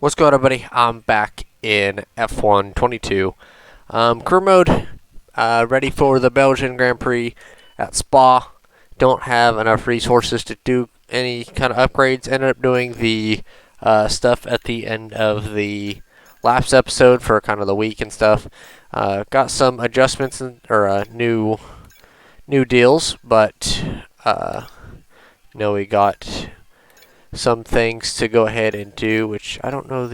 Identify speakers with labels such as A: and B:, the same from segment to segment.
A: What's going on, everybody? I'm back in F1 22. Career mode, ready for the Belgian Grand Prix at Spa. Don't have enough resources to do any kind of upgrades. Ended up doing the stuff at the end of the last episode for kind of the week and stuff. Got some adjustments or new deals, but we got some things to go ahead and do, which I don't know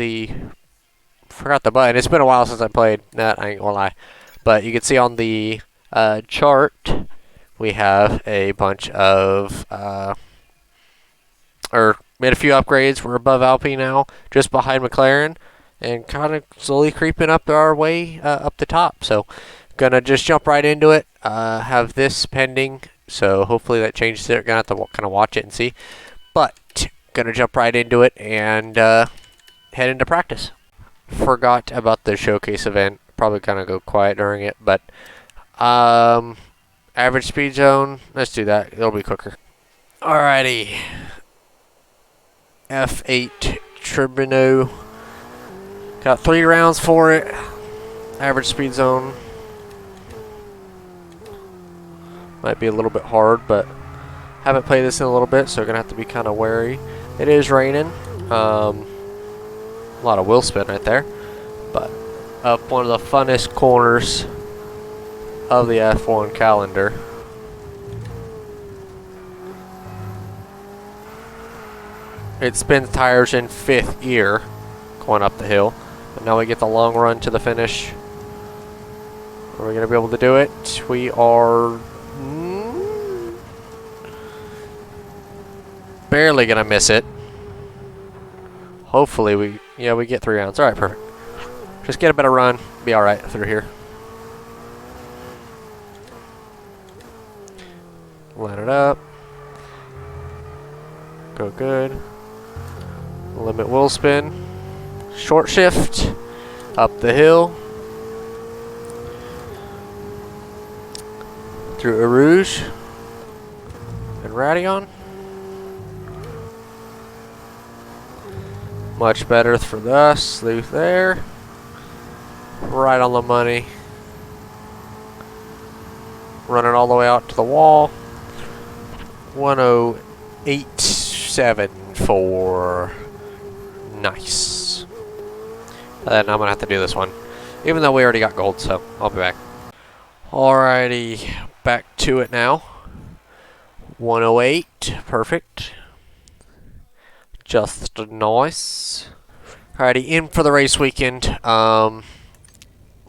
A: forgot the button. It's been a while since I played that, I ain't gonna lie. But you can see on the chart, we have a bunch of, or made a few upgrades. We're above Alpine now, just behind McLaren, and kind of slowly creeping up our way up the top. So, gonna just jump right into it. Have this pending, so hopefully that changes it. Gonna have to kind of watch it and see. But gonna jump right into it and head into practice. Forgot about the showcase event. Probably kind of go quiet during it, but average speed zone. Let's do that. It'll be quicker. Alrighty. F8 Tribune. Got 3 rounds for it. Average speed zone. Might be a little bit hard, but haven't played this in a little bit, so gonna have to be kind of wary. It is raining. A lot of wheel spin right there, but up one of the funnest corners of the F1 calendar. It spins tires in 5th gear going up the hill, but now we get the long run to the finish. Are we gonna be able to do it? We are barely gonna miss it. Hopefully we get 3 rounds. Alright, perfect. Just get a better run. Be alright through here. Line it up. Go good. Limit wheel spin. Short shift. Up the hill. Through Eau Rouge. And Radion. Much better for us through there. Right on the money. Running all the way out to the wall. 108.74. Nice. And I'm gonna have to do this one, even though we already got gold, so I'll be back. Alrighty, back to it now. 108, perfect. Just nice. Alrighty, in for the race weekend.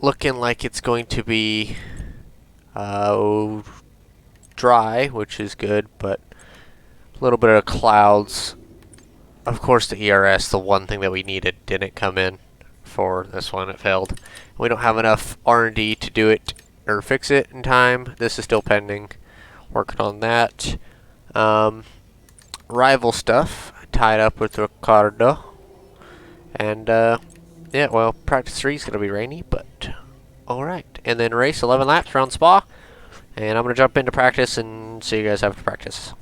A: Looking like it's going to be dry, which is good, but a little bit of clouds. Of course, the ERS, the one thing that we needed, didn't come in for this one. It failed. We don't have enough R&D to do it or fix it in time. This is still pending. Working on that. Rival stuff. Tied up with Ricardo. And, yeah, well, practice 3 is going to be rainy, but alright. And then race 11 laps around Spa. And I'm going to jump into practice and see you guys after practice.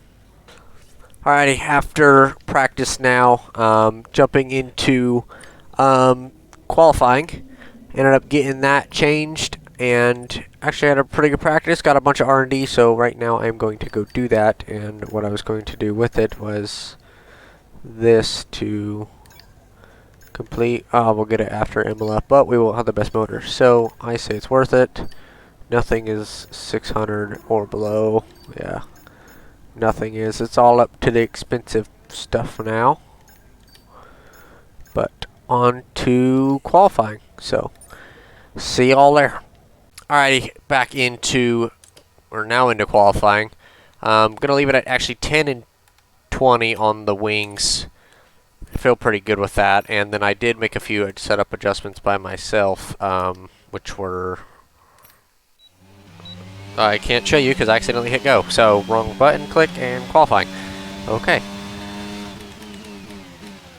A: Alrighty, after practice now, jumping into qualifying. Ended up getting that changed, and actually had a pretty good practice. Got a bunch of R&D, so right now I'm going to go do that. And what I was going to do with it was this to complete. We'll get it after Imola, but we won't have the best motor, so I say it's worth it. Nothing is 600 or below. Yeah, nothing is. It's all up to the expensive stuff now. But on to qualifying, so see y'all there. Alrighty, back into, or now into qualifying. I'm gonna leave it at actually 10 and 20 on the wings. I feel pretty good with that, and then I did make a few setup adjustments by myself, which were, I can't show you because I accidentally hit go. So wrong button, click, and qualifying. Okay.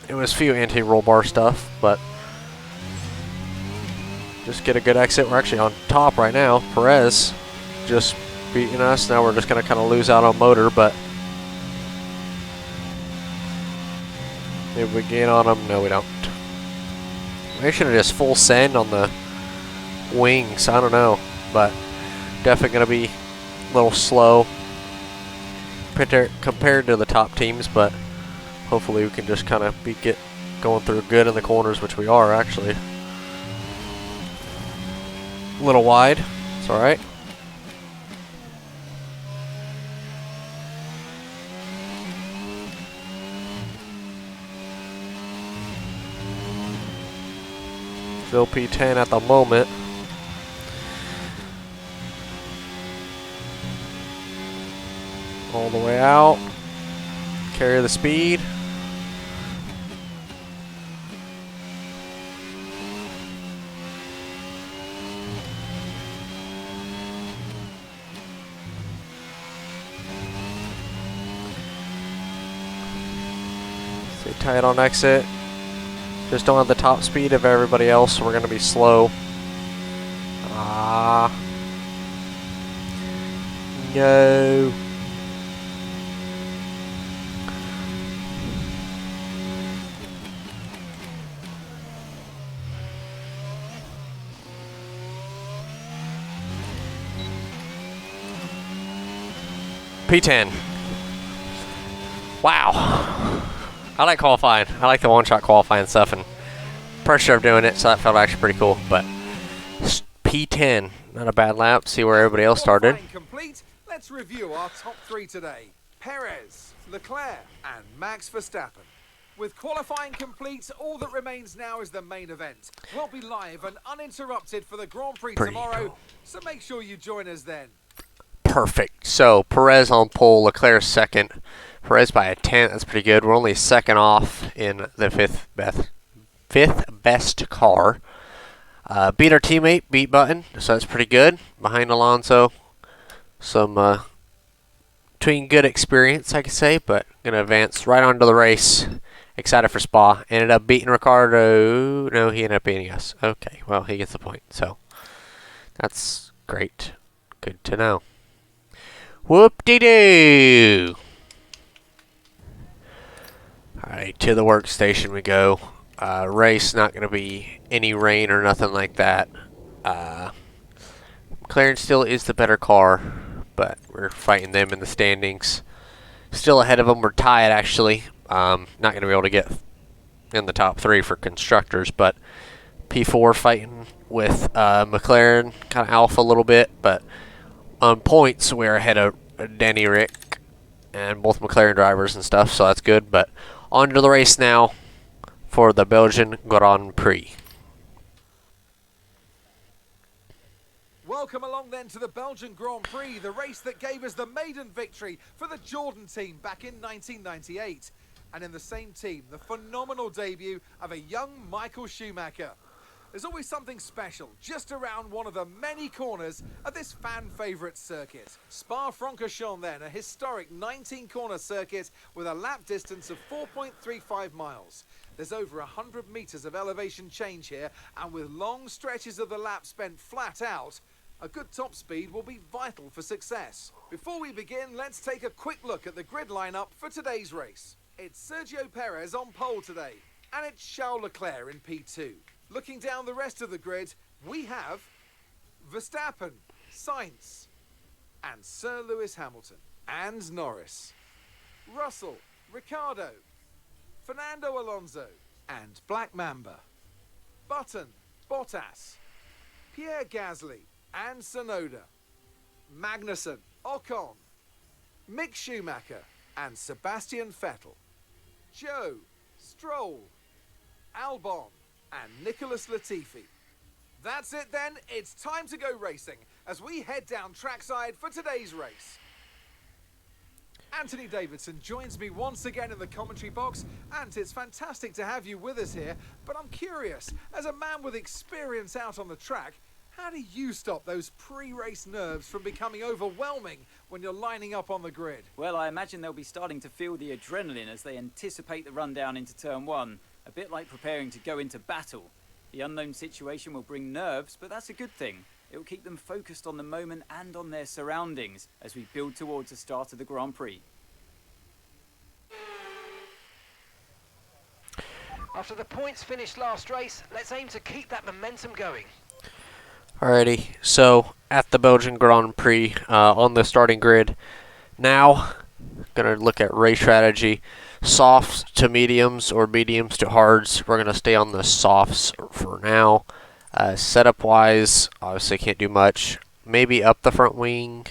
A: It was a few anti-roll bar stuff, but just get a good exit. We're actually on top right now. Perez just beating us. Now we're just going to kind of lose out on motor, but if we gain on them, no, we don't. They should have just full send on the wings. I don't know, but definitely going to be a little slow compared to the top teams, but hopefully we can just kind of get going through good in the corners, which we are actually. A little wide. It's all right. Still P10 at the moment. All the way out. Carry the speed. Stay tight on exit. Just don't have the top speed of everybody else, so we're going to be slow. No. P10. Wow. I like qualifying. I like the one-shot qualifying stuff and pressure of doing it, so that felt actually pretty cool. But P10, not a bad lap. See where everybody else started.
B: Complete. Let's review our top three today. Perez, Leclerc, and Max Verstappen. With qualifying complete, all that remains now is the main event. We'll be live and uninterrupted for the Grand Prix tomorrow, so make sure you join us then.
A: Perfect. So Perez on pole, Leclerc second. Perez by a 10th. That's pretty good. We're only second off in the fifth best car. Beat our teammate, beat Button, so that's pretty good. Behind Alonso, some between good experience, I could say, but gonna advance right onto the race. Excited for Spa. Ended up beating Ricardo. No, he ended up beating us. Okay, well, he gets the point. So that's great. Good to know. Whoop-de-doo! Alright, to the workstation we go. Race, not going to be any rain or nothing like that. McLaren still is the better car, but we're fighting them in the standings. Still ahead of them. We're tied, actually. Not going to be able to get in the top three for constructors, but P4 fighting with McLaren, kind of alpha a little bit, but on points we're ahead of Denny Rick and both McLaren drivers and stuff, so that's good. But on to the race now for the Belgian Grand Prix.
B: Welcome along then to the Belgian Grand Prix, the race that gave us the maiden victory for the Jordan team back in 1998. And in the same team, the phenomenal debut of a young Michael Schumacher. There's always something special just around one of the many corners of this fan-favourite circuit. Spa-Francorchamps then, a historic 19-corner circuit with a lap distance of 4.35 miles. There's over 100 metres of elevation change here, and with long stretches of the lap spent flat out, a good top speed will be vital for success. Before we begin, let's take a quick look at the grid lineup for today's race. It's Sergio Perez on pole today, and it's Charles Leclerc in P2. Looking down the rest of the grid, we have Verstappen, Sainz, and Sir Lewis Hamilton, and Norris, Russell, Ricciardo, Fernando Alonso, and Black Mamba, Button, Bottas, Pierre Gasly, and Tsunoda, Magnussen, Ocon, Mick Schumacher, and Sebastian Vettel, Joe, Stroll, Albon, and Nicholas Latifi. That's it then, it's time to go racing as we head down trackside for today's race. Anthony Davidson joins me once again in the commentary box, and it's fantastic to have you with us here, but I'm curious, as a man with experience out on the track, how do you stop those pre-race nerves from becoming overwhelming when you're lining up on the grid?
C: Well, I imagine they'll be starting to feel the adrenaline as they anticipate the rundown into turn one. A bit like preparing to go into battle. The unknown situation will bring nerves, but that's a good thing. It will keep them focused on the moment and on their surroundings as we build towards the start of the Grand Prix.
D: After the points finished last race, let's aim to keep that momentum going.
A: Alrighty, so at the Belgian Grand Prix on the starting grid. Now, gonna look at race strategy. Softs to mediums or mediums to hards. We're gonna stay on the softs for now. Setup wise, obviously can't do much. Maybe up the front wing.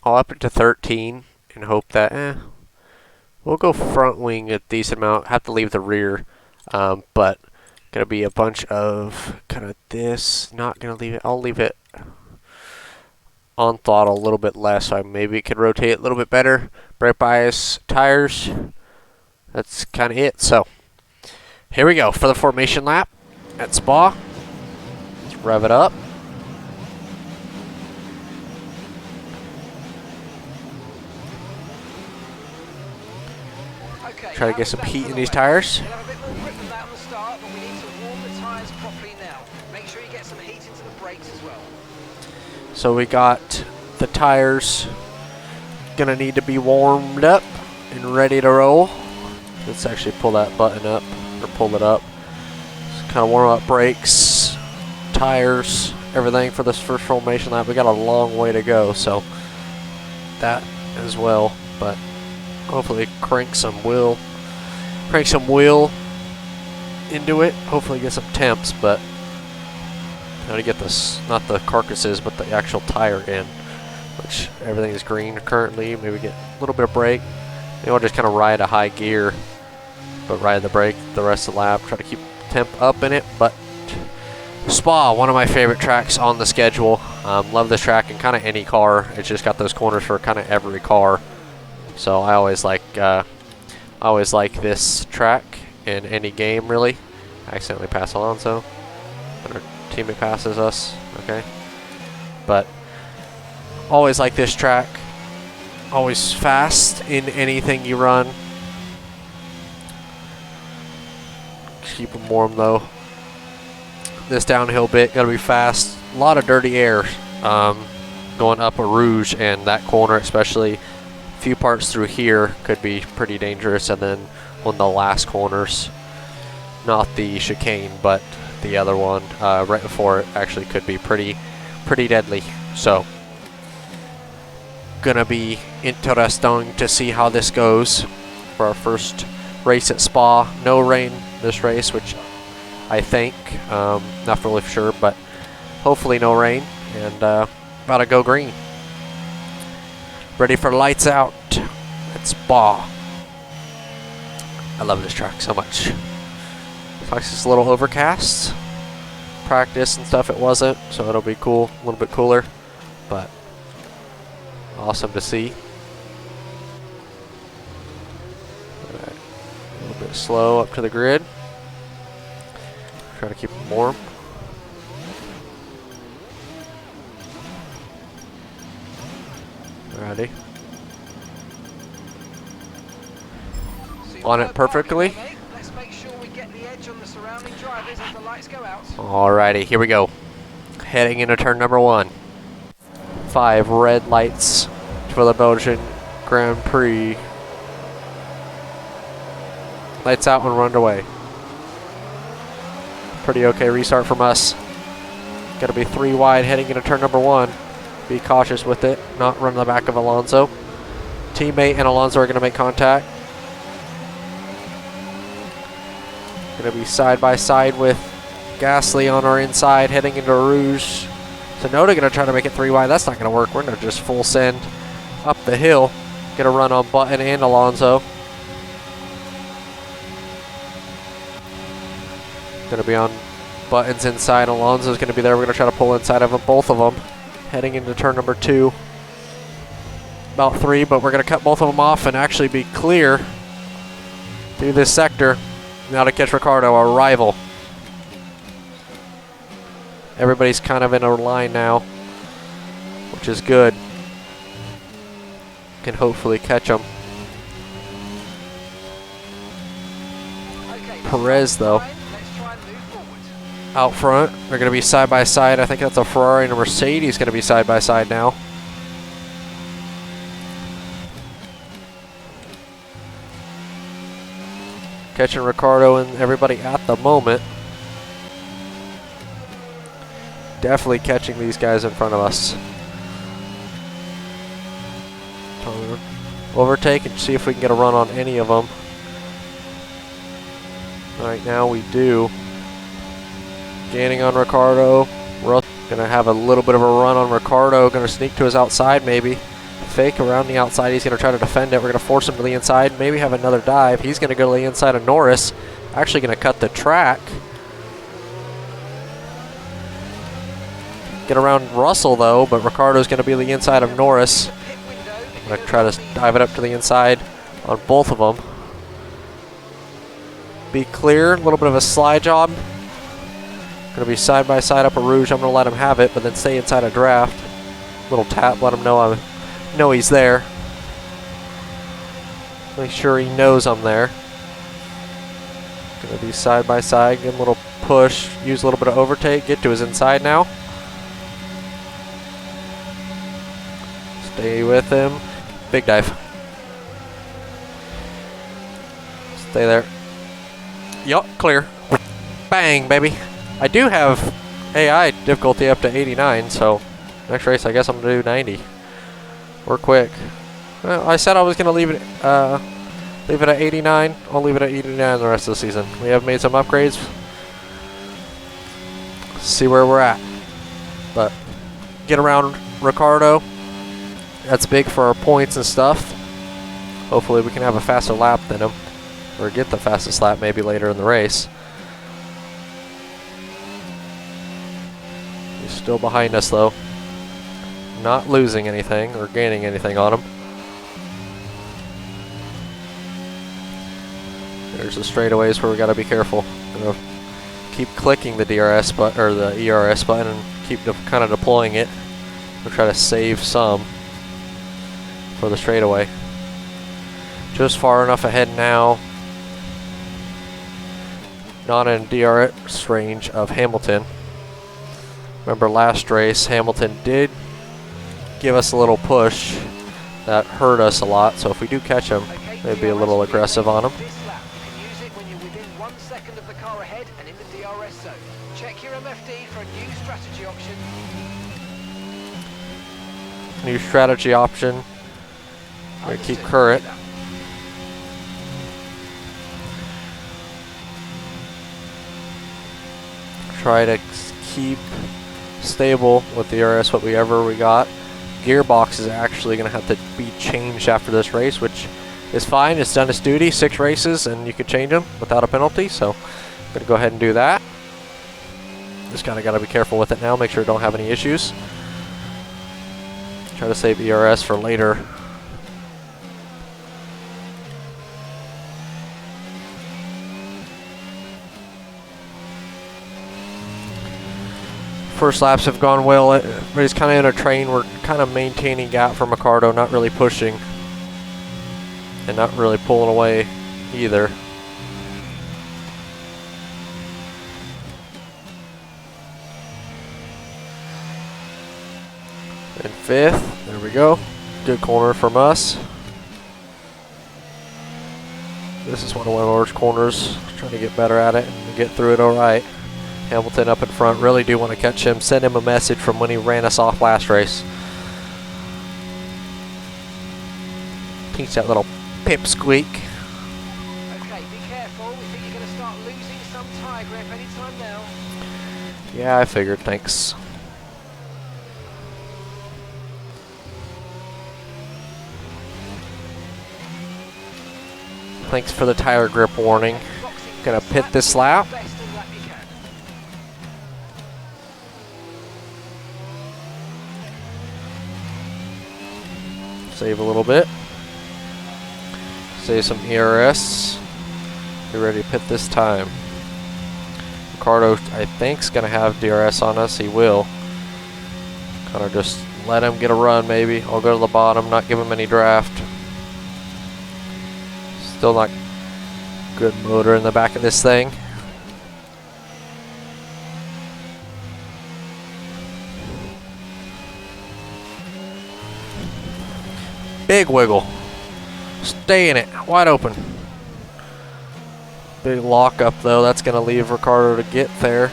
A: I'll up it to 13 and hope that, we'll go front wing a decent amount. Have to leave the rear, but gonna be a bunch of kind of this. Not gonna leave it. I'll leave it on throttle a little bit less, so maybe it could rotate a little bit better. Brake bias tires. That's kind of it. So here we go for the formation lap at Spa. Let's rev it up.
D: Okay,
A: Try to get some heat in these tires.
D: We'll have a bit more grip than that on the start, but we need to warm the tyres properly now. Make sure you get some heat into the brakes as well.
A: So we got the tires gonna need to be warmed up and ready to roll. Let's actually pull that button up, or pull it up. Just kind of warm up brakes, tires, everything for this first formation lap. We got a long way to go, so that as well. But hopefully crank some wheel into it. Hopefully get some temps, but how to get this, not the carcasses, but the actual tire in, which everything is green currently. Maybe get a little bit of brake. Maybe I'll just kind of ride a high gear, but ride the brake the rest of the lap. Try to keep temp up in it. But Spa, one of my favorite tracks on the schedule. Love this track in kind of any car. It's just got those corners for kind of every car. So I always like this track in any game, really. I accidentally pass Alonso. Our teammate passes us. Okay. But always like this track. Always fast in anything you run. Keep them warm though. This downhill bit gotta be fast. A lot of dirty air going up a Rouge, and that corner especially. Few parts through here could be pretty dangerous, and then on the last corners, not the chicane but the other one right before it, actually could be pretty deadly. So gonna be interesting to see how this goes for our first race at Spa. No rain this race, which I think, not really sure, but hopefully no rain, and about to go green. Ready for lights out at Spa. I love this track so much. Looks it's a little overcast. Practice and stuff it wasn't, so it'll be cool, a little bit cooler, but awesome to see. Alright, a little bit slow up to the grid. Try to keep them warm. Alrighty. On it perfectly.
D: Let's make sure we get the edge on the surrounding drivers as the lights go out.
A: Alrighty, here we go. Heading into turn number 1. 5 red lights for the Belgian Grand Prix. Lights out and we're underway. Pretty okay restart from us. Gotta be 3 wide heading into turn number 1. Be cautious with it, not run the back of Alonso. Teammate and Alonso are gonna make contact. Gonna be side by side with Gasly on our inside, heading into Rouge. Tsunoda gonna try to make it 3 wide. That's not gonna work. We're gonna just full send up the hill. Gonna run on Button and Alonso. Gonna be on Button's inside. Alonso's gonna be there. We're gonna try to pull inside of them, both of them. Heading into turn number 2. About 3, but we're gonna cut both of them off and actually be clear through this sector. Now to catch Ricardo, our rival. Everybody's kind of in a line now, which is good. Can hopefully catch him.
D: Okay,
A: Perez though,
D: let's try and move forward.
A: out front. They're going to be side by side. I think that's a Ferrari and a Mercedes going to be side by side now. Catching Ricardo and everybody at the moment. Definitely catching these guys in front of us. Overtake and see if we can get a run on any of them. Right now we do. Gaining on Ricardo. We're gonna have a little bit of a run on Ricardo. Gonna sneak to his outside maybe. Fake around the outside. He's gonna try to defend it. We're gonna force him to the inside. Maybe have another dive. He's gonna go to the inside of Norris. Actually gonna cut the track. Get around Russell though, but Ricardo's gonna be the inside of Norris. I'm gonna try to dive it up to the inside on both of them. Be clear, a little bit of a slide job. Gonna be side by side up a Rouge. I'm gonna let him have it, but then stay inside a draft. Little tap, let him know I know he's there. Make sure he knows I'm there. Gonna be side by side, give him a little push, use a little bit of overtake, get to his inside now. Stay with him. Big dive. Stay there. Yup, clear. Bang, baby. I do have AI difficulty up to 89, so next race I guess I'm gonna do 90. We're quick. Well, I said I was gonna leave it at 89. I'll leave it at 89 the rest of the season. We have made some upgrades. See where we're at. But get around Ricardo. That's big for our points and stuff. Hopefully we can have a faster lap than him. Or get the fastest lap maybe later in the race. He's still behind us though. Not losing anything or gaining anything on him. There's the straightaways where we gotta be careful. Gonna keep clicking the DRS button or the ERS button and keep kind of deploying it. We'll try to save some for the straightaway. Just far enough ahead now. Not in DRS range of Hamilton. Remember last race, Hamilton did give us a little push that hurt us a lot. So if we do catch him, maybe a little aggressive on him.
D: This lap, you can use it when you're within 1 second of the car ahead and in the DRS zone. Check your MFD for a new strategy option.
A: New strategy option. We're gonna keep current. Try to keep stable with the RS whatever we got. Gearbox is actually going to have to be changed after this race, which is fine. It's done its duty. 6 races and you could change them without a penalty, so I'm going to go ahead and do that. Just kind of got to be careful with it now, make sure I don't have any issues. Try to save ERS for later. First laps have gone well. Everybody's kind of in a train. We're kind of maintaining gap from Ricardo, not really pushing and not really pulling away either. And 5th, there we go. Good corner from us. This is one of our worst corners. Trying to get better at it and get through it all right. Hamilton up in front, really do want to catch him. Send him a message from when he ran us off last race. Teach that little pipsqueak.
D: Okay, be careful. We think you're going to start losing some tyre grip anytime now.
A: Yeah, I figured, thanks. Thanks for the tire grip warning. Gonna pit this lap. Save a little bit. Save some ERS. Be ready to pit this time. Ricardo, I think, is going to have DRS on us. He will. Kind of just let him get a run, maybe. I'll go to the bottom, not give him any draft. Still not good motor in the back of this thing. Big wiggle. Stay in it. Wide open. Big lockup though. That's going to leave Ricardo to get there.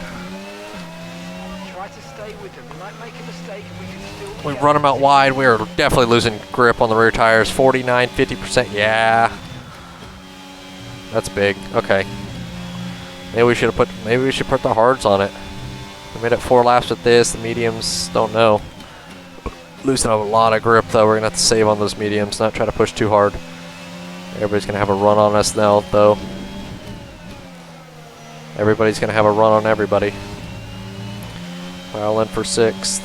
D: Try to stay with them. You might make a mistake and we can still...
A: We run them out wide. We are definitely losing grip on the rear tires. 49, 50%. Yeah. That's big. Okay. Maybe we should put the hards on it. We made it 4 laps with this. The mediums, don't know. Losing a lot of grip though. We're gonna have to save on those mediums, not try to push too hard. Everybody's gonna have a run on us now though. Everybody's gonna have a run on everybody. Well in for 6th.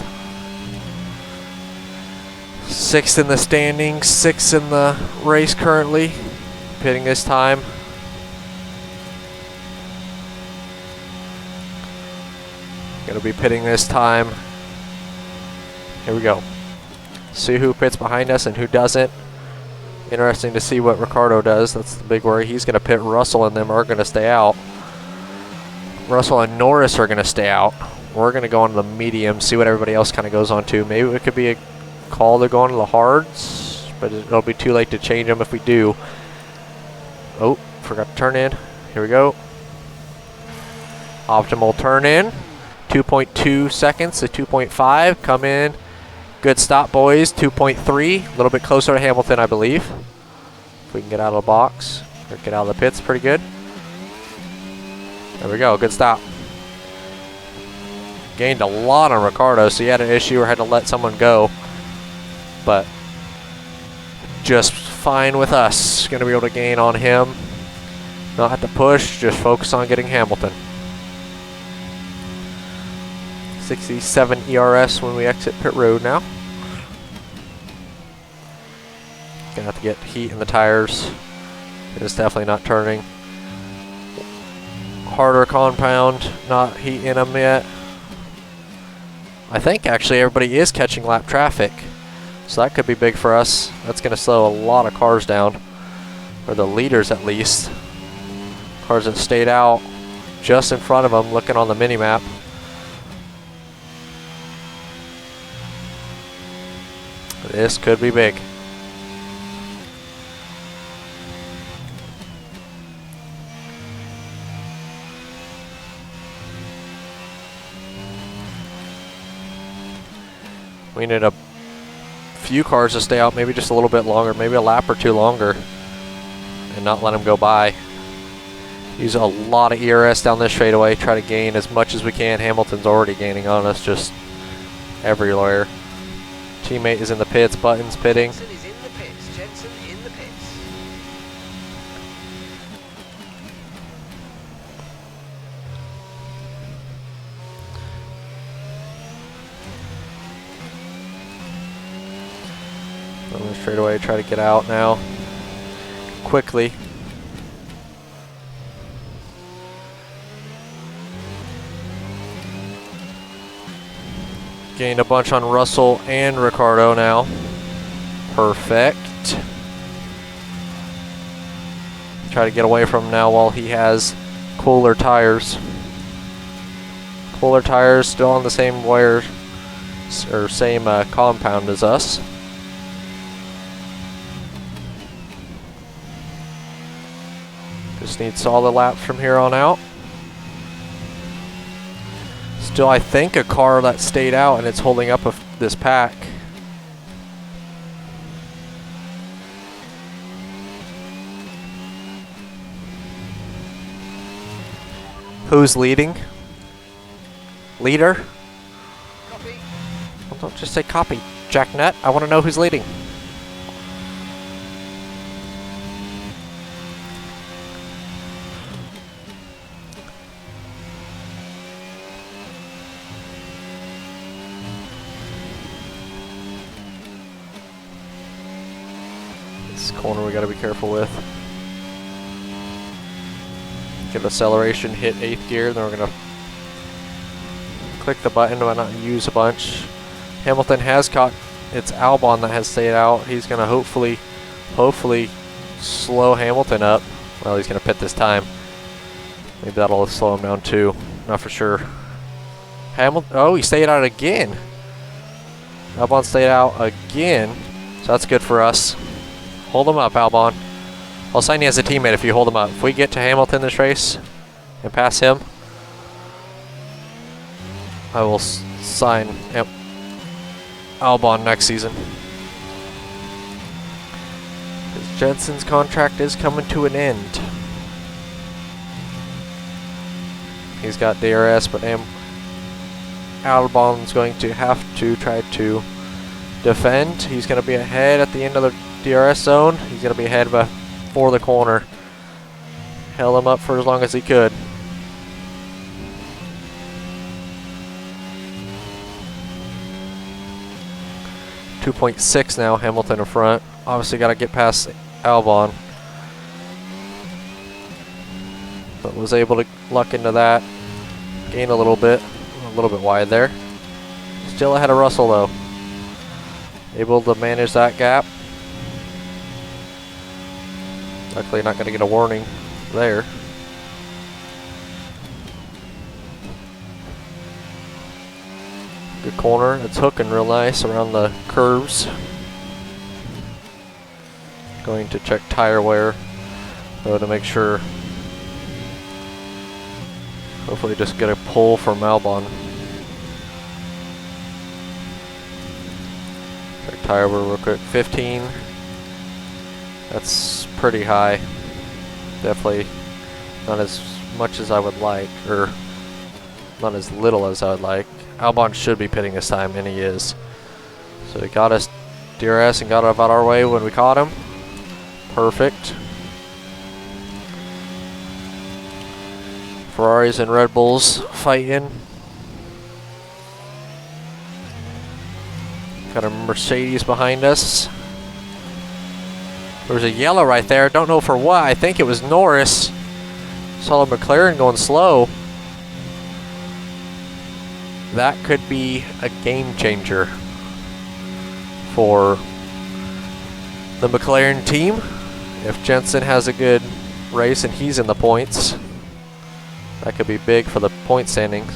A: 6th in the standings, 6th in the race currently. Pitting this time. Gonna be pitting this time. Here we go. See who pits behind us and who doesn't. Interesting to see what Ricardo does. That's the big worry. He's gonna pit. Russell and them are gonna stay out. Russell and Norris are gonna stay out. We're gonna go on to the medium, see what everybody else kind of goes on to. Maybe it could be a call to go on to the hards, but it'll be too late to change them if we do. Oh, forgot to turn in. Here we go. Optimal turn in. 2.2 seconds to 2.5. Come in. Good stop, boys. 2.3. A little bit closer to Hamilton, I believe. If we can get out of the box or get out of the pits, pretty good. There we go. Good stop. Gained a lot on Ricardo, so he had an issue or had to let someone go. But just fine with us. Going to be able to gain on him. Not have to push, just focus on getting Hamilton. 67 ERS when we exit pit road now. Gonna have to get heat in the tires. It's definitely not turning. Harder compound, not heat in them yet. I think actually everybody is catching lap traffic, so that could be big for us. That's gonna slow a lot of cars down, or the leaders at least. Cars that stayed out just in front of them looking on the mini map. This could be big. We need a few cars to stay out, maybe just a little bit longer, maybe a lap or two longer, and not let them go by. Use a lot of ERS down this straightaway, try to gain as much as we can. Hamilton's already gaining on us just everywhere. Teammate is in the pits, Button's pitting.
D: Jensen is in the pits. Jensen in the pits.
A: On the straightaway, try to get out now. Quickly. Gained a bunch on Russell and Ricardo now. Perfect. Try to get away from him now while he has cooler tires. Cooler tires still on the same wire or same compound as us. Just need solid laps from here on out. Still, I think a car that stayed out and it's holding up this pack. Who's leading? Leader?
D: Copy.
A: Well, don't just say copy, Jack Nut. I want to know who's leading. Corner we got to be careful with. Get acceleration, hit 8th gear, then we're going to click the button but not use a bunch. Hamilton has caught, it's Albon that has stayed out. He's going to hopefully slow Hamilton up. Well, he's going to pit this time. Maybe that'll slow him down too. Not for sure. Hamilton, oh, he stayed out again. Albon stayed out again, so that's good for us. Hold him up, Albon. I'll sign you as a teammate if you hold him up. If we get to Hamilton this race and pass him, I will sign Albon next season. Because Jensen's contract is coming to an end. He's got DRS, but Albon's going to have to try to defend. He's going to be ahead at the end of the DRS zone. He's going to be ahead before the corner. Held him up for as long as he could. .6 now, Hamilton in front. Obviously got to get past Albon. But was able to luck into that. Gain a little bit wide there. Still ahead of Russell though. Able to manage that gap. Luckily not going to get a warning there. Good corner. It's hooking real nice around the curves. Going to check tire wear though to make sure. Hopefully just get a pull from Albon. Check tire wear real quick. 15. That's pretty high. Definitely not as much as I would like, or not as little as I would like. Albon should be pitting this time, and he is. So he got us DRS and got out of our way when we caught him. Perfect. Ferraris and Red Bulls fighting. Got a Mercedes behind us. There's a yellow right there. Don't know for what. I think it was Norris. Saw a McLaren going slow. That could be a game changer for the McLaren team. If Jensen has a good race and he's in the points, that could be big for the point standings,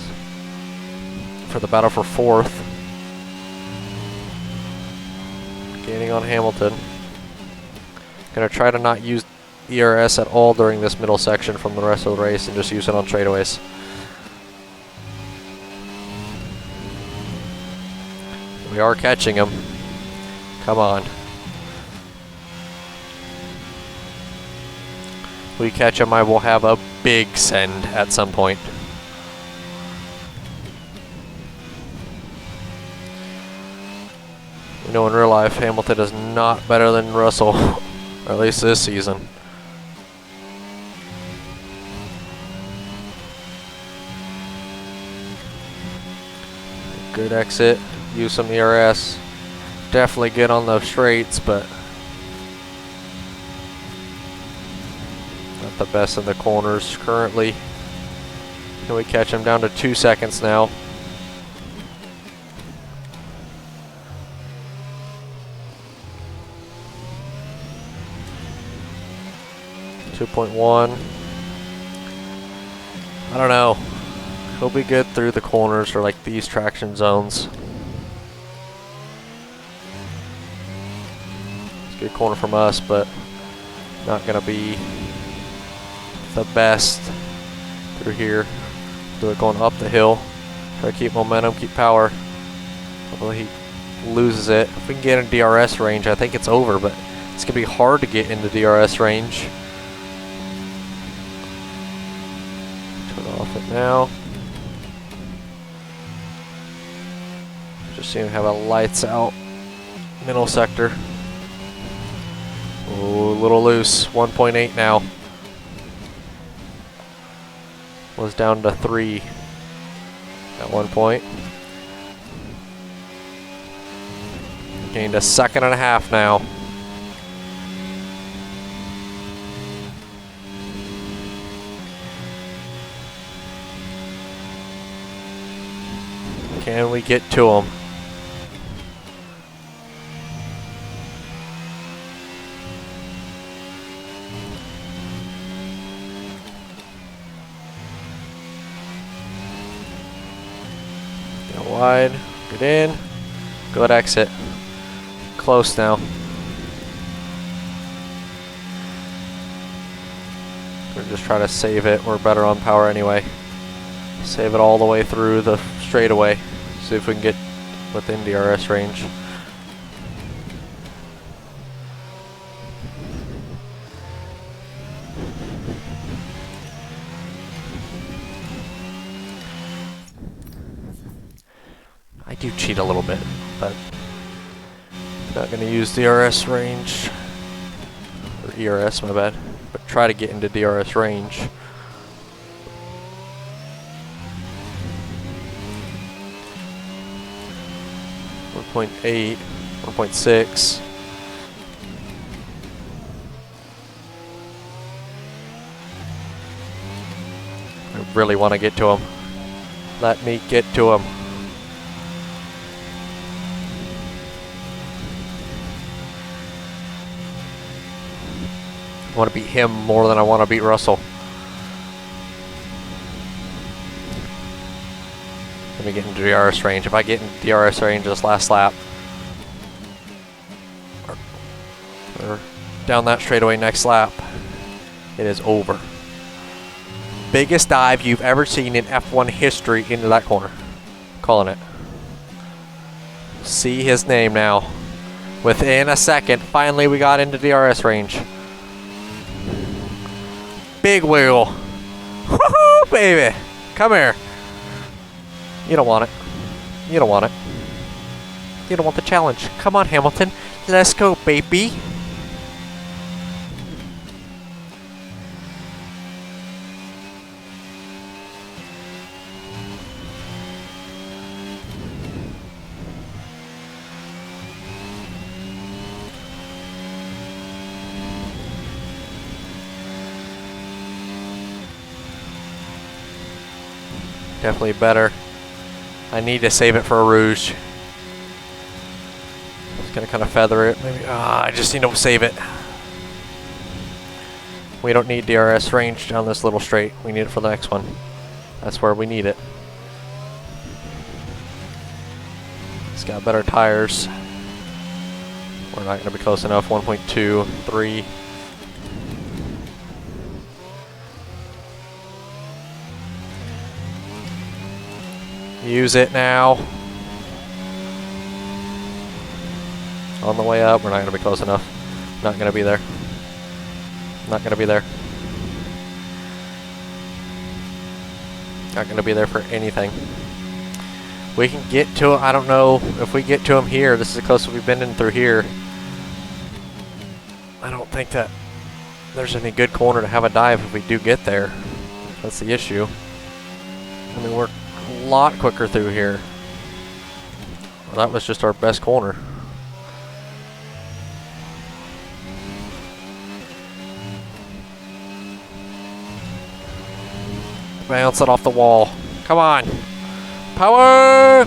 A: for the battle for fourth. Gaining on Hamilton. Gonna try to not use ERS at all during this middle section from the rest of the race and just use it on straightaways. We are catching him. Come on. If we catch him, I will have a big send at some point. We know in real life Hamilton is not better than Russell, or at least this season. Good exit. Use some ERS. Definitely good on the straights, but not the best in the corners currently. Can we catch him down to 2 seconds now? .1. I don't know. He'll be good through the corners or like these traction zones. It's a good corner from us, but not gonna be the best through here. Do it going up the hill. Try to keep momentum, keep power. Hopefully he loses it. If we can get in DRS range, I think it's over, but it's gonna be hard to get into DRS range. Turn off it now. Just seem to have a lights out middle sector. Oh, a little loose. 1.8 now. Was down to 3 at one point. Gained a 1.5 seconds now. Can we get to him? Get wide, get in, good exit. Close now. gonna just try to save it. We're better on power anyway. Save it all the way through the straightaway. See if we can get within DRS range. I do cheat a little bit, but not going to use DRS range, or ERS, my bad, but try to get into DRS range. .8, 1.6. I really want to get to him. Let me get to him. I want to beat him more than I want to beat Russell. Let me get into DRS range. If I get in DRS range this last lap, or down that straightaway next lap, it is over. Biggest dive you've ever seen in F1 history into that corner. Calling it. See his name now. Within a second, finally we got into DRS range. Big wheel. Woohoo, baby. Come here. You don't want it. You don't want it. You don't want the challenge. Come on, Hamilton. Let's go, baby. Definitely better. I need to save it for a Rouge. Just gonna kind of feather it. Maybe. I just need to save it. We don't need DRS range down this little straight. We need it for the next one. That's where we need it. It's got better tires. We're not gonna be close enough. 1.2, 3. Use it now. On the way up, we're not going to be close enough. Not going to be there. Not going to be there. Not going to be there for anything. We can get to it. I don't know if we get to him here. This is the closest we've been in through here. I don't think that there's any good corner to have a dive if we do get there. That's the issue. I mean, we're a lot quicker through here. Well, that was just our best corner. Bounce it off the wall. Come on. Power!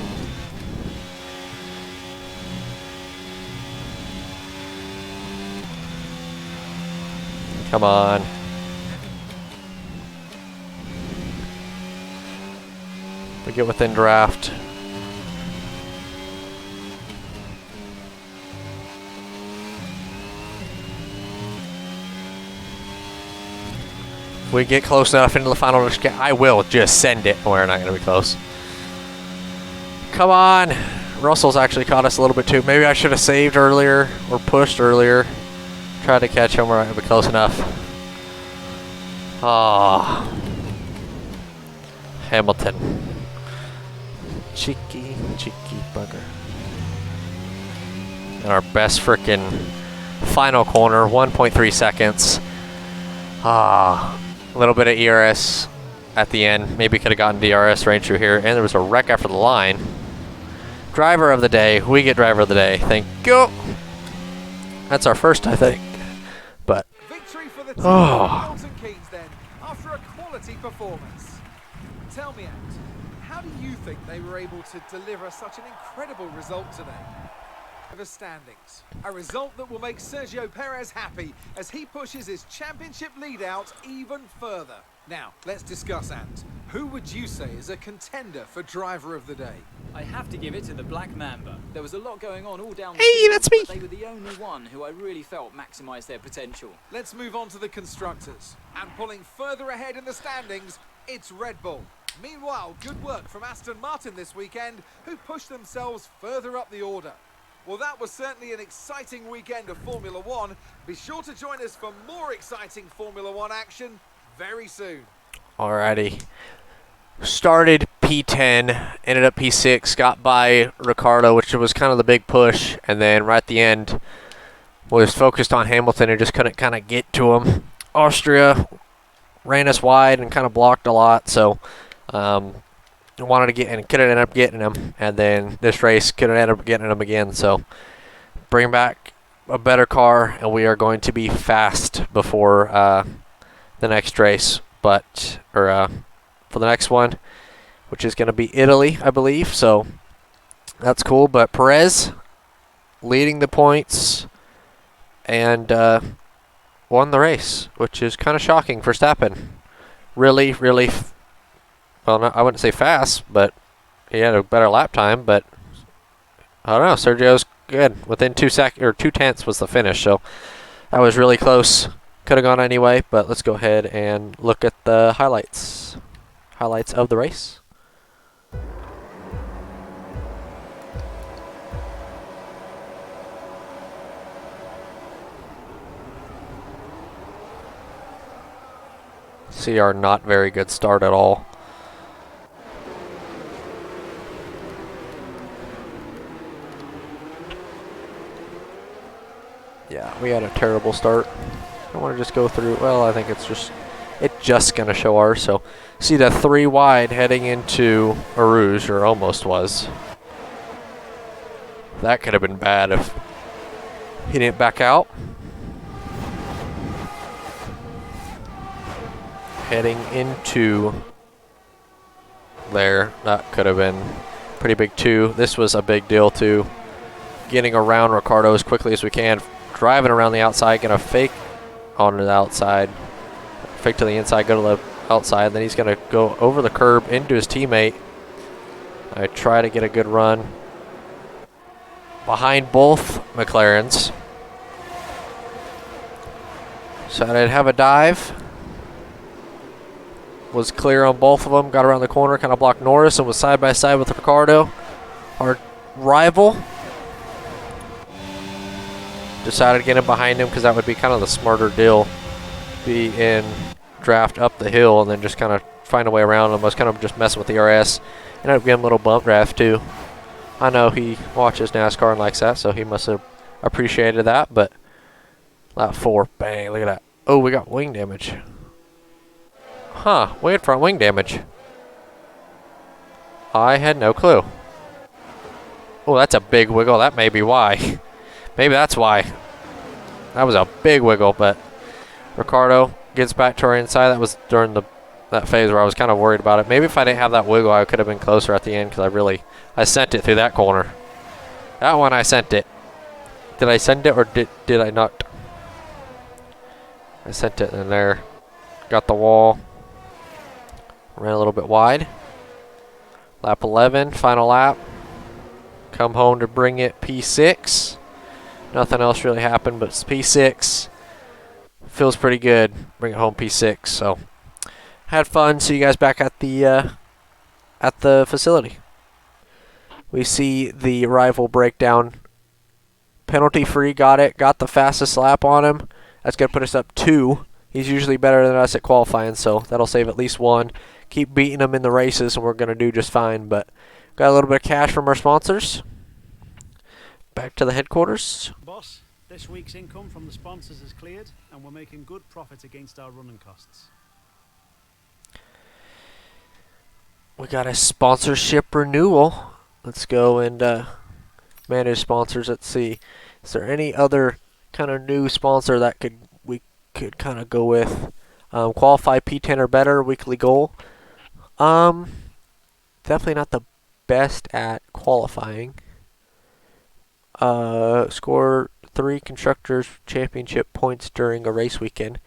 A: Come on. We get within draft. If we get close enough into the final, I will just send it. We're not going to be close. Come on. Russell's actually caught us a little bit too. Maybe I should have saved earlier or pushed earlier. Tried to catch him. We're not going to be close enough. Ah. Hamilton. Cheeky bugger. And our best frickin' final corner, 1.3 seconds. Ah, a little bit of ERS at the end. Maybe could have gotten DRS range through here. And there was a wreck after the line. Driver of the day. We get driver of the day. Thank you. That's our first, I think. But
B: Victory for the team of Milton Keynes then, after a quality performance. Tell me, Ant, how do you think they were able to deliver such an incredible result today? The standings, a result that will make Sergio Perez happy as he pushes his championship lead out even further. Now, let's discuss, Ant. Who would you say is a contender for driver of the day?
C: I have to give it to the Black Mamba. There was a lot going on all down the
A: Hey,
C: field,
A: that's me.
C: but they were the only one who I really felt maximised their potential.
B: Let's move on to the constructors. And pulling further ahead in the standings, it's Red Bull. Meanwhile, good work from Aston Martin this weekend, who pushed themselves further up the order. Well, that was certainly an exciting weekend of Formula One. Be sure to join us for more exciting Formula One action very soon.
A: Alrighty. Started P10, ended up P6, got by Ricardo, which was kind of the big push, and then right at the end was focused on Hamilton and just couldn't kind of get to him. Austria ran us wide and kind of blocked a lot, so wanted to get and could have ended up getting him, and then this race could have ended up getting him again. So bring back a better car, and we are going to be fast before the next race, for the next one, which is going to be Italy, I believe. So that's cool. But Perez leading the points and won the race, which is kind of shocking for Verstappen. Really, well, I wouldn't say fast, but he had a better lap time. But I don't know. Sergio's good. Within 2 tenths was the finish. So that was really close. Could have gone anyway, but let's go ahead and look at the highlights of the race. See our not very good start at all. Yeah, we had a terrible start. I want to just go through. Well, I think it's just going to show ours. So see the 3 wide heading into Rouge, or almost was. That could have been bad if he didn't back out. Heading into there, that could have been pretty big too. This was a big deal too. Getting around Ricardo as quickly as we can. Driving around the outside, gonna fake on the outside, fake to the inside, go to the outside, then he's gonna go over the curb into his teammate. I try to get a good run behind both McLarens. So I'd have a dive. Was clear on both of them, got around the corner, kind of blocked Norris, and was side by side with Ricardo, our rival. Decided to get him behind him because that would be kind of the smarter deal. Be in draft up the hill and then just kind of find a way around him. I was kind of just messing with the RS. Ended up getting a little bump draft too. I know he watches NASCAR and likes that, so he must have appreciated that. But lap 4, bang, look at that. Oh, we got wing damage. Huh, we had front wing damage. I had no clue. Oh, that's a big wiggle. That may be why. Maybe that's why. That was a big wiggle, but Ricardo gets back to our inside. That was during that phase where I was kind of worried about it. Maybe if I didn't have that wiggle, I could have been closer at the end because I sent it through that corner. That one I sent it. Did I send it or did I not? I sent it in there. Got the wall. Ran a little bit wide. Lap 11, final lap. Come home to bring it P6. Nothing else really happened, but it's P6. Feels pretty good. Bring it home P6. So had fun. See you guys back at the facility. We see the rival breakdown. Penalty free, got it. Got the fastest lap on him. That's gonna put us up 2. He's usually better than us at qualifying, so that'll save at least 1. Keep beating him in the races, and we're gonna do just fine. But got a little bit of cash from our sponsors. Back to the headquarters.
E: Boss, this week's income from the sponsors is cleared, and we're making good profit against our running costs.
A: We got a sponsorship renewal. Let's go and manage sponsors. Let's see. Is there any other kind of new sponsor that we could kind of go with? Qualify P10 or better, weekly goal. Definitely not the best at qualifying. Score 3 Constructors Championship points during a race weekend.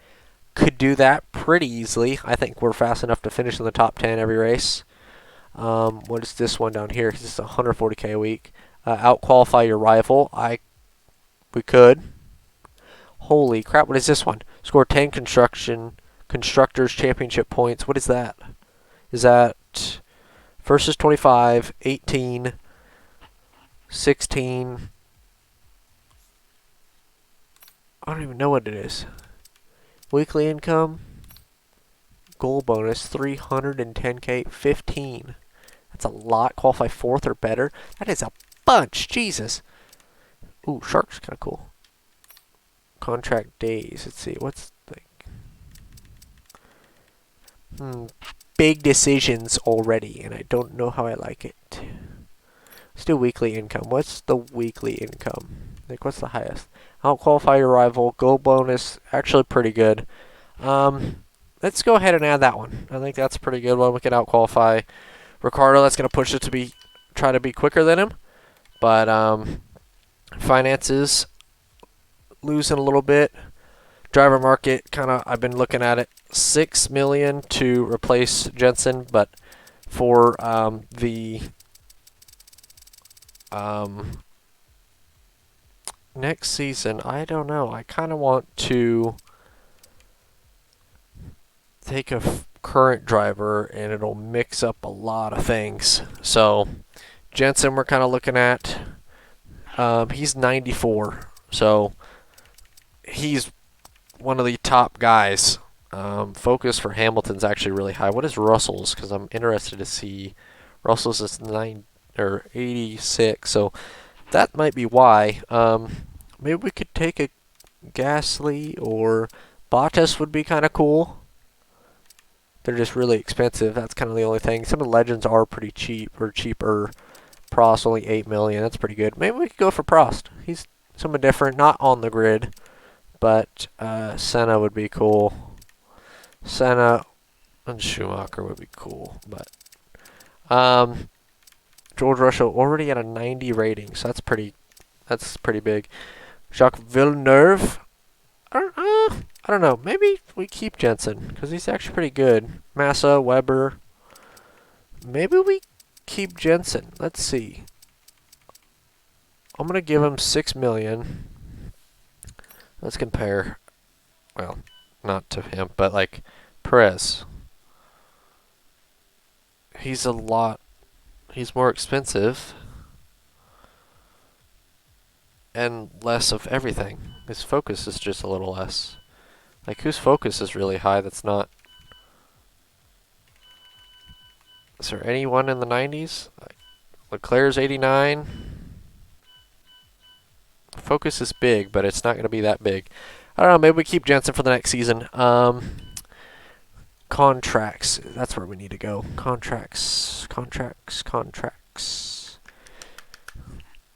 A: could do that pretty easily. I think we're fast enough to finish in the top 10 every race. What is this one down here? This is 140k a week. Out qualify your rival. We could. Holy crap! What is this one? Score 10 constructors championship points. What is that? Is that first is 25, 18, 16. I don't even know what it is. Weekly income. Goal bonus 310k, 15. That's a lot. Qualify 4th or better. That is a bunch. Jesus. Ooh, Shark's kind of cool. Contract days. Let's see. What's the... Big decisions already, and I don't know how I like it. Let's do weekly income. What's the weekly income? Like, what's the highest? Out qualify your rival. Goal bonus. Actually pretty good. Let's go ahead and add that one. I think that's a pretty good one. We can out qualify Ricardo. That's going to push it to try to be quicker than him. But finances losing a little bit. Driver market I've been looking at it. 6 million to replace Jensen, but for the next season, I don't know. I kind of want to take a current driver and it'll mix up a lot of things. So Jensen we're kind of looking at. He's 94, so he's one of the top guys. Focus for Hamilton's actually really high. What is Russell's? Because I'm interested to see. Russell's is 86, so that might be why. Maybe we could take a Gasly or Bottas would be kind of cool. They're just really expensive. That's kind of the only thing. Some of the legends are pretty cheap or cheaper. Prost only 8 million. That's pretty good. Maybe we could go for Prost. He's somewhat different, not on the grid, but Senna would be cool. Senna and Schumacher would be cool, but George Russell already at a 90 rating, so that's pretty big. Jacques Villeneuve. I don't know. Maybe we keep Jensen because he's actually pretty good. Massa, Weber. Maybe we keep Jensen. Let's see. I'm gonna give him 6 million. Let's compare. Well, not to him, but like Perez. He's more expensive and less of everything. His focus is just a little less. Like, whose focus is really high that's not... Is there anyone in the 90s? Leclerc's 89. Focus is big, but it's not going to be that big. I don't know, maybe we keep Jensen for the next season. Contracts. That's where we need to go. Contracts.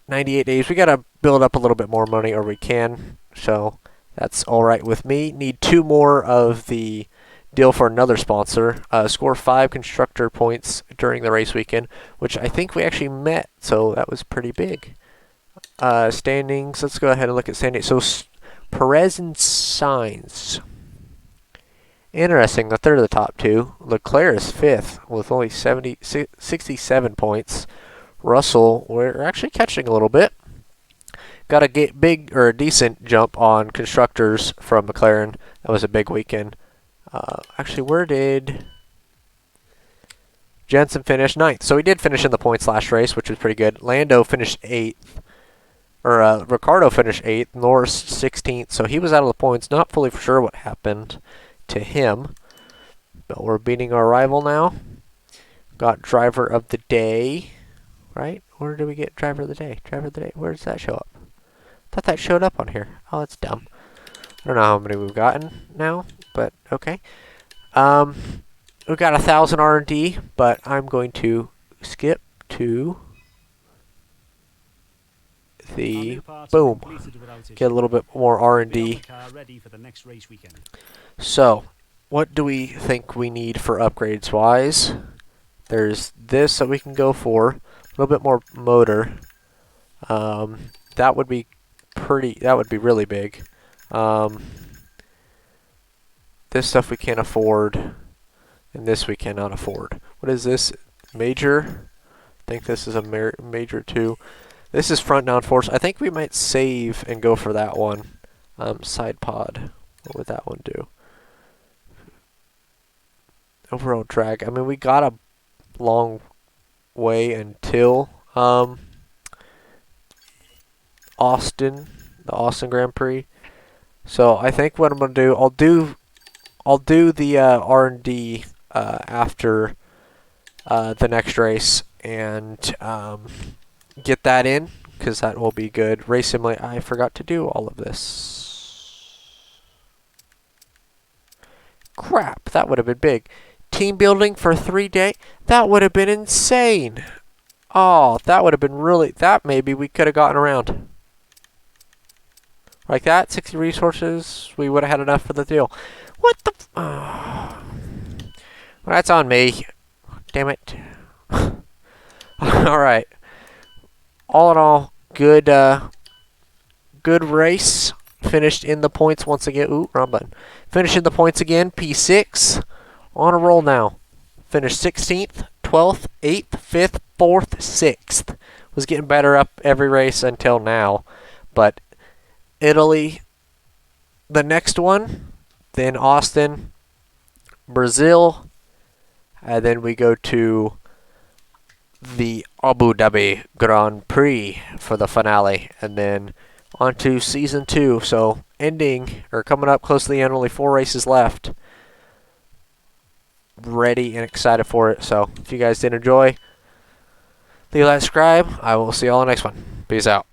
A: 98 days. We got to build up a little bit more money, or we can. So that's all right with me. Need 2 more of the deal for another sponsor. Score 5 constructor points during the race weekend, which I think we actually met. So that was pretty big. Standings. Let's go ahead and look at standings. So Perez and Sainz. Interesting. The third of the top 2. Leclerc is 5th with only 67 points. Russell, we're actually catching a little bit. Got a decent jump on constructors from McLaren. That was a big weekend. Actually, where did Jensen finish? 9th. So he did finish in the points last race, which was pretty good. Lando finished 8th. Or Ricardo finished 8th. Norris 16th. So he was out of the points. Not fully for sure what happened to him. But we're beating our rival now. Got driver of the day. Right? Where did we get driver of the day? Driver of the day. Where does that show up? I thought that showed up on here. Oh, that's dumb. I don't know how many we've gotten now, but okay. We've got 1,000 R&D, but I'm going to skip to the boom. Get a little bit more R&D. So, what do we think we need for upgrades wise? There's this that we can go for. A little bit more motor. That would be really big. This stuff we can't afford. And this we cannot afford. What is this? Major? I think this is a major too. This is front down force. I think we might save and go for that one. Side pod. What would that one do? Overall drag. I mean, we got a long way until Austin, the Austin Grand Prix. So I think what I'm gonna do, I'll do the R&D after the next race and get that in, because that will be good. Race simulator. I forgot to do all of this. Crap, that would have been big. Team building for 3 days. That would have been insane. Oh, that would have been really. That maybe we could have gotten around. Like that, 60 resources. We would have had enough for the deal. What the? Well, that's on me. Damn it. All right. All in all, good race. Finished in the points once again. Ooh, wrong button. Finished in the points again. P6. On a roll now. Finished 16th, 12th, 8th, 5th, 4th, 6th. Was getting better up every race until now. But Italy, the next one. Then Austin, Brazil. And then we go to the Abu Dhabi Grand Prix for the finale. And then on to season 2. So ending, or coming up close to the end, only 4 races left. Ready and excited for it. So if you guys did enjoy, leave a like, subscribe. I will see you all in the next one. Peace out.